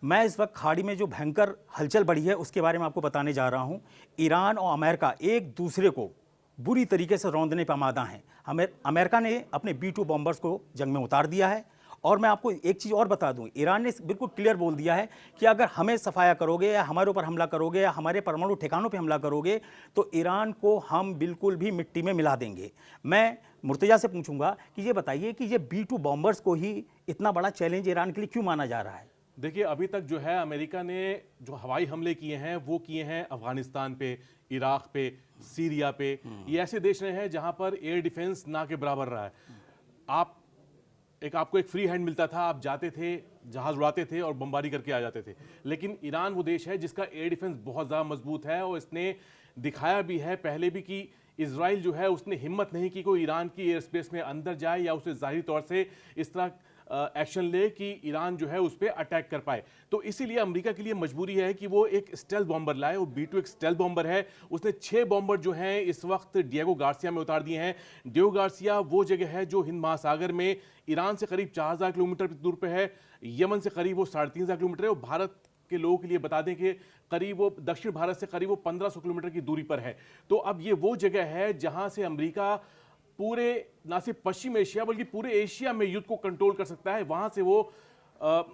मैं इस वक्त खाड़ी में जो भयंकर हलचल बढ़ी है उसके बारे में आपको बताने जा रहा हूं। ईरान और अमेरिका एक दूसरे को बुरी तरीके से रौंदने पर आमादा हैं। अमेरिका ने अपने B-2 बॉम्बर्स को जंग में उतार दिया है। और मैं आपको एक चीज़ और बता दूं, ईरान ने बिल्कुल क्लियर बोल दिया है कि अगर हमें सफाया करोगे या हमारे ऊपर हमला करोगे या हमारे परमाणु ठिकानों पे हमला करोगे तो ईरान को हम बिल्कुल भी मिट्टी में मिला देंगे। मैं मुर्तजा से पूछूंगा कि ये बताइए कि ये B-2 बॉम्बर्स को ही इतना बड़ा चैलेंज ईरान के लिए क्यों माना जा रहा है? देखिए, अभी तक जो है अमेरिका ने जो हवाई हमले किए हैं वो किए हैं अफगानिस्तान पे, इराक पे, सीरिया पे। ये ऐसे देश रहे हैं जहां पर एयर डिफेंस ना के बराबर रहा है। आपको एक फ्री हैंड मिलता था, आप जाते थे, जहाज उड़ाते थे और बमबारी करके आ जाते थे। लेकिन ईरान वो देश है जिसका एयर डिफेंस बहुत ज़्यादा मजबूत है और इसने दिखाया भी है पहले भी कि इजराइल जो है उसने हिम्मत नहीं की कोई ईरान की एयर स्पेस में अंदर जाए या उसे जाहिर तौर से इस तरह एक्शन ले कि ईरान जो है उस पर अटैक कर पाए। तो इसीलिए अमेरिका के लिए मजबूरी है कि वो एक स्टेल्थ बॉम्बर लाए और B-2 एक स्टेल्थ बॉम्बर है। उसने 6 बॉम्बर जो हैं इस वक्त डिएगो गार्सिया में उतार दिए हैं। डिएगो गार्सिया वो जगह है जो हिंद महासागर में ईरान से करीब 4000 किलोमीटर दूर पे है, यमन से करीब वो 3500 किलोमीटर है और भारत के लोगों के लिए बता दें कि करीब वो दक्षिण भारत से करीब वो 1500 किलोमीटर की दूरी पर है। तो अब ये वो जगह है जहां से अमेरिका पूरे ना सिर्फ पश्चिम एशिया बल्कि पूरे एशिया में युद्ध को कंट्रोल कर सकता है, वहां से वो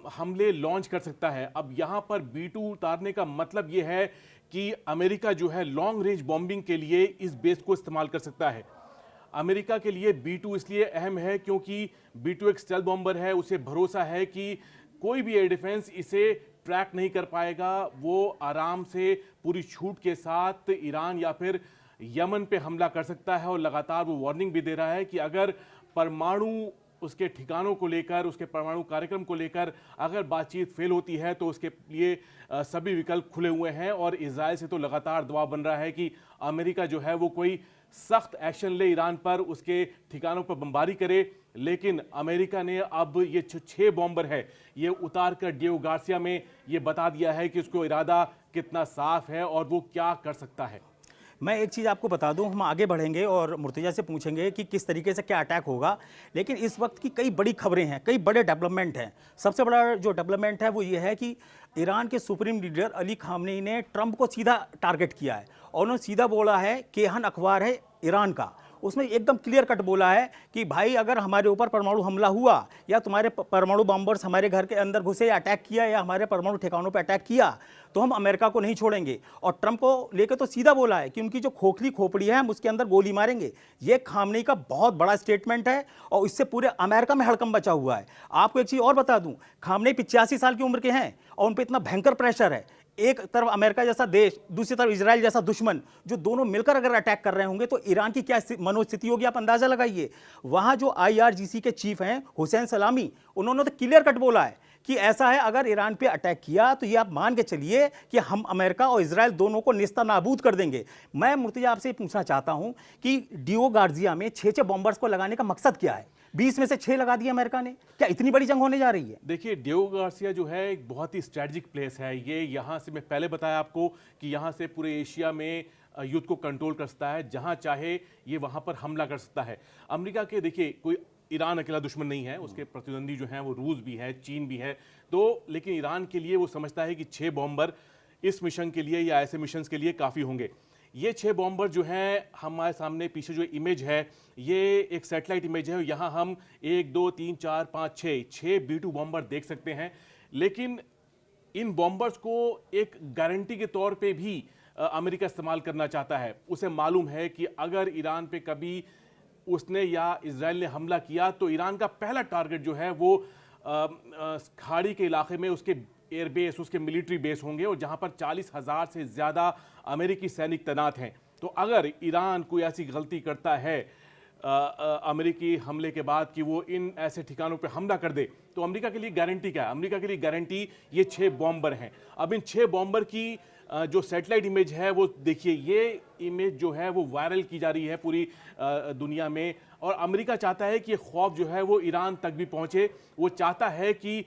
हमले लॉन्च कर सकता है। अब यहां पर B-2 उतारने का मतलब यह है कि अमेरिका जो है लॉन्ग रेंज बॉम्बिंग के लिए इस बेस को इस्तेमाल कर सकता है। अमेरिका के लिए B-2 इसलिए अहम है क्योंकि B-2 एक स्टेल्थ बॉम्बर है, उसे भरोसा है कि कोई भी एयर डिफेंस इसे ट्रैक नहीं कर पाएगा। वो आराम से पूरी छूट के साथ ईरान या फिर यमन पे हमला कर सकता है और लगातार वो वार्निंग भी दे रहा है कि अगर परमाणु उसके ठिकानों को लेकर, उसके परमाणु कार्यक्रम को लेकर अगर बातचीत फेल होती है तो उसके लिए सभी विकल्प खुले हुए हैं। और इजराइल से तो लगातार दबाव बन रहा है कि अमेरिका जो है वो कोई सख्त एक्शन ले ईरान पर, उसके ठिकानों पर बमबारी करे। लेकिन अमेरिका ने अब ये 6 बॉम्बर है ये उतार कर डिएगो गार्सिया में ये बता दिया है कि उसको इरादा कितना साफ है और वो क्या कर सकता है। मैं एक चीज़ आपको बता दूं, हम आगे बढ़ेंगे और मुर्तजा से पूछेंगे कि किस तरीके से क्या अटैक होगा, लेकिन इस वक्त की कई बड़ी खबरें हैं, कई बड़े डेवलपमेंट हैं। सबसे बड़ा जो डेवलपमेंट है वो ये है कि ईरान के सुप्रीम लीडर अली खामनेई ने ट्रंप को सीधा टारगेट किया है और उन्होंने सीधा बोला है, केहन अखबार है ईरान का, उसमें एकदम क्लियर कट बोला है कि भाई अगर हमारे ऊपर परमाणु हमला हुआ या तुम्हारे परमाणु बॉम्बर्स हमारे घर के अंदर घुसे या अटैक किया या हमारे परमाणु ठिकानों पर अटैक किया तो हम अमेरिका को नहीं छोड़ेंगे। और ट्रंप को लेकर तो सीधा बोला है कि उनकी जो खोखली खोपड़ी है हम उसके अंदर गोली मारेंगे। ये खामनेई का बहुत बड़ा स्टेटमेंट है और इससे पूरे अमेरिका में हड़कंप बचा हुआ है। आपको एक चीज़ और बता दूं, खामनेई 85 साल की उम्र के हैं और उन पर इतना भयंकर प्रेशर है। एक तरफ अमेरिका जैसा देश, दूसरी तरफ इजराइल जैसा दुश्मन, जो दोनों मिलकर अगर अटैक कर रहे होंगे तो ईरान की क्या मनोस्थिति होगी आप अंदाजा लगाइए। वहां जो IRGC के चीफ हैं हुसैन सलामी, उन्होंने तो क्लियर कट बोला है कि ऐसा है अगर ईरान पे अटैक किया तो ये आप मान के चलिए कि हम अमेरिका और इजराइल दोनों को नेस्तनाबूद कर देंगे। मैं मुर्तजा आपसे पूछना चाहता हूं कि डिएगो गार्सिया में 6 बॉम्बर्स को लगाने का मकसद क्या है? 20 में से 6 लगा दिया अमेरिका ने, क्या इतनी बड़ी जंग होने जा रही है? देखिए, डिएगो गार्सिया जो है एक बहुत ही स्ट्रेटजिक प्लेस है। ये यहाँ से मैं पहले बताया आपको कि यहाँ से पूरे एशिया में युद्ध को कंट्रोल कर सकता है, जहाँ चाहे ये वहाँ पर हमला कर सकता है। अमेरिका के देखिए कोई ईरान अकेला दुश्मन नहीं है, उसके प्रतिद्वंदी जो हैं वो रूस भी है, चीन भी है। तो लेकिन ईरान के लिए वो समझता है कि 6 बॉम्बर इस मिशन के लिए या ऐसे मिशन के लिए काफ़ी होंगे। ये 6 बॉम्बर जो हैं हमारे सामने पीछे जो इमेज है ये एक सैटेलाइट इमेज है। यहाँ हम 1 2 3 4 5 6 B-2 बॉम्बर देख सकते हैं। लेकिन इन बॉम्बर्स को एक गारंटी के तौर पे भी अमेरिका इस्तेमाल करना चाहता है। उसे मालूम है कि अगर ईरान पे कभी उसने या इजराइल ने हमला किया तो ईरान का पहला टारगेट जो है वो खाड़ी के इलाके में उसके एयरबेस, उसके मिलिट्री बेस होंगे और जहां पर 40,000 से ज़्यादा अमेरिकी सैनिक तैनात हैं। तो अगर ईरान कोई ऐसी गलती करता है अमेरिकी हमले के बाद कि वो इन ऐसे ठिकानों पे हमला कर दे तो अमेरिका के लिए गारंटी क्या है? अमेरिका के लिए गारंटी ये 6 बॉम्बर हैं। अब इन 6 बॉम्बर की जो सैटेलाइट इमेज है वो देखिए, ये इमेज जो है वो वायरल की जा रही है पूरी दुनिया में और अमेरिका चाहता है कि खौफ जो है वो ईरान तक भी पहुंचे। वो चाहता है कि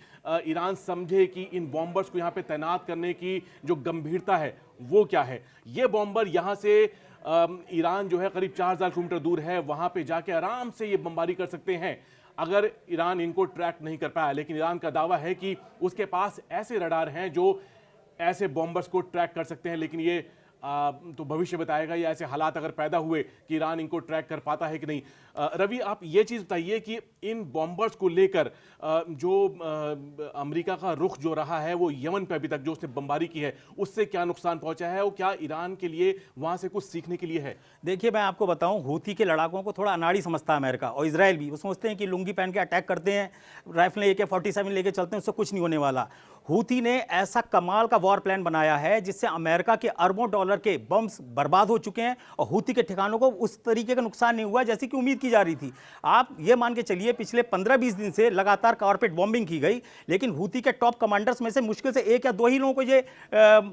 ईरान समझे कि इन बॉम्बर्स को यहाँ पे तैनात करने की जो गंभीरता है वो क्या है। ये बॉम्बर यहाँ से ईरान जो है करीब 4000 किलोमीटर दूर है, वहाँ पे जाके आराम से ये बमबारी कर सकते हैं। अगर ईरान इनको ट्रैक नहीं कर पाया। लेकिन ईरान का दावा है कि उसके पास ऐसे रडार हैं जो ऐसे बॉम्बर्स को ट्रैक कर सकते हैं। लेकिन ये तो भविष्य बताएगा, ये ऐसे हालात अगर पैदा हुए कि ईरान इनको ट्रैक कर पाता है कि नहीं। रवि, आप ये चीज़ बताइए कि इन बॉम्बर्स को लेकर जो अमेरिका का रुख जो रहा है वो यमन पे अभी तक जो उसने बमबारी की है उससे क्या नुकसान पहुंचा है, और क्या ईरान के लिए वहां से कुछ सीखने के लिए है? देखिए, मैं आपको बताऊं, हूथी के लड़ाकों को थोड़ा अनाड़ी समझता है अमेरिका और इजराइल भी। वो सोचते हैं कि लुंगी पहन के अटैक करते हैं, राइफलें AK-47 लेके चलते हैं, उससे कुछ नहीं होने वाला। हूथी ने ऐसा कमाल का वॉर प्लान बनाया है जिससे अमेरिका के अरबों डॉलर के बम्स बर्बाद हो चुके हैं और हूथी के ठिकानों को उस तरीके का नुकसान नहीं हुआ जैसी कि उम्मीद की जा रही थी। आप ये मान के चलिए, पिछले 15-20 दिन से लगातार कारपेट बॉम्बिंग की गई, लेकिन हूथी के टॉप कमांडर्स में से मुश्किल से 1 या 2 ही लोगों को ये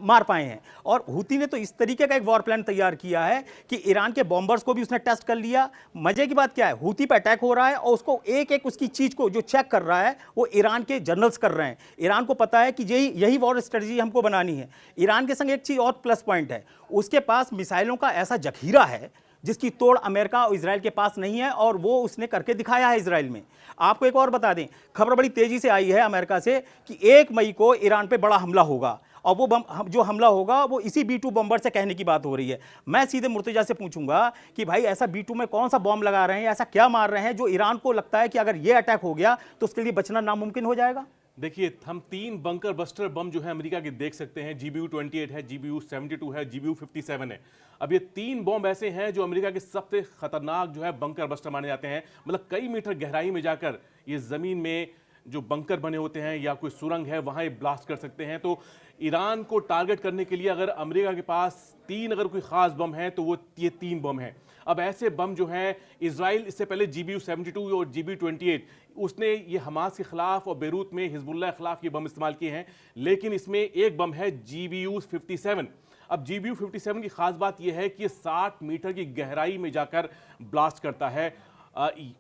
मार पाए हैं। और हूथी ने तो इस तरीके का एक वॉर प्लान तैयार किया है कि ईरान के बॉम्बर्स को भी उसने टेस्ट कर लिया। मजे की बात क्या है, हूथी पर अटैक हो रहा है और उसको एक एक उसकी चीज को जो चेक कर रहा है वो ईरान के जनरल्स कर रहे हैं। ईरान को पता है कि यही वॉर स्ट्रेटजी हमको बनानी है। ईरान के संग एक चीज और प्लस पॉइंट है, उसके पास मिसाइलों का ऐसा जखीरा है जिसकी तोड़ अमेरिका और इजराइल के पास नहीं है, और वो उसने करके दिखाया है इजराइल में। आपको एक और बता दें, खबर बड़ी तेजी से आई है अमेरिका से कि 1 मई को ईरान पे बड़ा हमला होगा, और वो जो हमला होगा वो इसी B-2 बम्बर से कहने की बात हो रही है। मैं सीधे मुर्तजा से पूछूंगा कि भाई ऐसा B-2 में कौन सा बॉम्ब लगा रहे हैं, ऐसा क्या मार रहे हैं जो ईरान को लगता है कि अगर ये अटैक हो गया तो उसके लिए बचना नामुमकिन हो जाएगा। देखिए, हम 3 बंकर बस्टर बम जो है अमेरिका के देख सकते हैं। GBU-28 है, GBU-72 है, GBU-57 है। अब ये 3 बॉम्ब ऐसे हैं जो अमेरिका के सबसे खतरनाक जो है बंकर बस्टर माने जाते हैं। मतलब कई मीटर गहराई में जाकर ये जमीन में जो बंकर बने होते हैं या कोई सुरंग है वहां ये ब्लास्ट कर सकते हैं। तो ईरान को टारगेट करने के लिए अगर अमेरिका के पास 3 अगर कोई खास बम है तो वो ये 3 बम हैं। अब ऐसे बम जो हैं, इजराइल इससे पहले GBU-72 और GBU-28 उसने ये हमास के खिलाफ और बेरूत में हिजबुल्लाह के खिलाफ ये बम इस्तेमाल किए हैं। लेकिन इसमें एक बम है GBU-57। अब GBU-57 की खास बात यह है कि ये 60 मीटर की गहराई में जाकर ब्लास्ट करता है।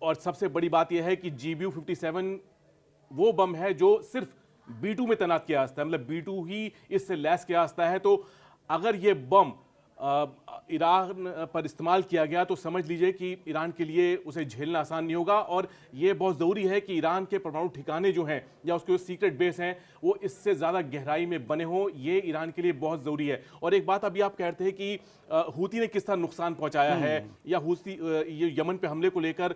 और सबसे बड़ी बात यह है कि GBU-57 वो बम है जो सिर्फ B-2 में तैनात किया जाता है, मतलब B-2 ही इससे लैस किया जाता है। तो अगर ये बम ईरान पर इस्तेमाल किया गया तो समझ लीजिए कि ईरान के लिए उसे झेलना आसान नहीं होगा। और ये बहुत ज़रूरी है कि ईरान के परमाणु ठिकाने जो हैं या उसके जो सीक्रेट बेस हैं वो इससे ज़्यादा गहराई में बने हों, ये ईरान के लिए बहुत ज़रूरी है। और एक बात अभी आप कहते हैं कि हूती ने किस तरह नुकसान पहुंचाया है, या हूती ये यमन पे हमले को लेकर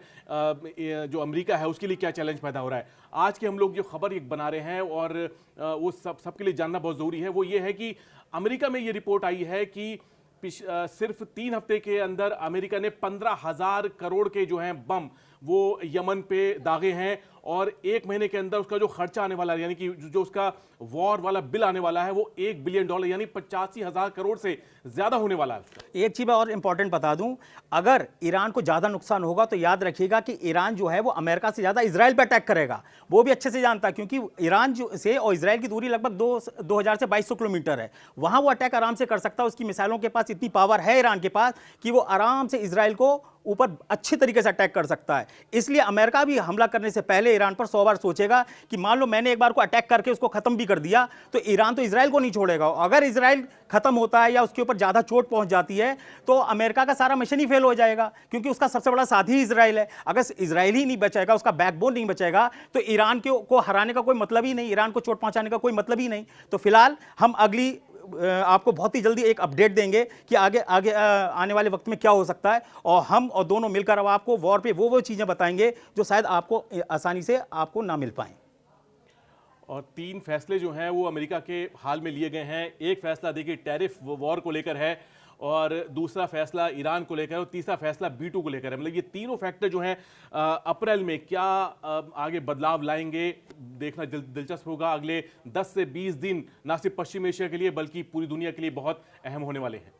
जो अमेरिका है उसके लिए क्या चैलेंज पैदा हो रहा है। आज के हम लोग जो खबर एक बना रहे हैं और वो सबके लिए जानना बहुत ज़रूरी है, वो ये है कि अमेरिका में ये रिपोर्ट आई है कि सिर्फ 3 हफ्ते के अंदर अमेरिका ने 15,000 करोड़ के जो हैं बम वो यमन पे दागे हैं, और 1 महीने के अंदर उसका जो खर्चा आने वाला है, यानी कि जो उसका वॉर वाला बिल आने वाला है वो $1 बिलियन यानी 85,000 करोड़ से ज्यादा होने वाला है उसका। एक चीज और इंपॉर्टेंट बता दूं, अगर ईरान को ज्यादा नुकसान होगा तो याद रखिएगा कि ईरान जो है वो अमेरिका से ज्यादा इजराइल पर अटैक करेगा। वो भी अच्छे से जानता है, क्योंकि ईरान जो से और इजराइल की दूरी लगभग 2000 से 2200 किलोमीटर है। वहां वो अटैक आराम से कर सकता है। उसकी मिसाइलों के पास इतनी पावर है ईरान के पास कि वो आराम से इजराइल को ऊपर अच्छी तरीके से अटैक कर सकता है। इसलिए अमेरिका भी हमला करने से पहले ईरान पर 100 बार सोचेगा कि मान लो मैंने एक बार को अटैक करके उसको खत्म भी कर दिया तो ईरान तो इजराइल को नहीं छोड़ेगा। अगर इजराइल खत्म होता है या उसके ऊपर ज्यादा चोट पहुंच जाती है तो अमेरिका का सारा मिशन ही फेल हो जाएगा, क्योंकि उसका सबसे बड़ा साथी इजराइल है। अगर इजराइल ही नहीं बचेगा, उसका बैकबोन नहीं बचेगा, तो ईरान को हराने का कोई मतलब ही नहीं, ईरान को चोट पहुंचाने का कोई मतलब ही नहीं। तो फिलहाल हम अगली आपको बहुत ही जल्दी एक अपडेट देंगे कि आगे आने वाले वक्त में क्या हो सकता है, और हम और दोनों मिलकर अब आपको वॉर पे वो चीज़ें बताएंगे जो शायद आपको आसानी से आपको ना मिल पाएं। और 3 फैसले जो हैं वो अमेरिका के हाल में लिए गए हैं। एक फैसला देखिए टैरिफ वॉर को लेकर है, और दूसरा फैसला ईरान को लेकर है, और तीसरा फैसला B-2 को लेकर है। मतलब ये तीनों फैक्टर जो हैं अप्रैल में क्या आगे बदलाव लाएंगे, देखना दिलचस्प होगा। अगले 10 से 20 दिन ना सिर्फ पश्चिम एशिया के लिए बल्कि पूरी दुनिया के लिए बहुत अहम होने वाले हैं।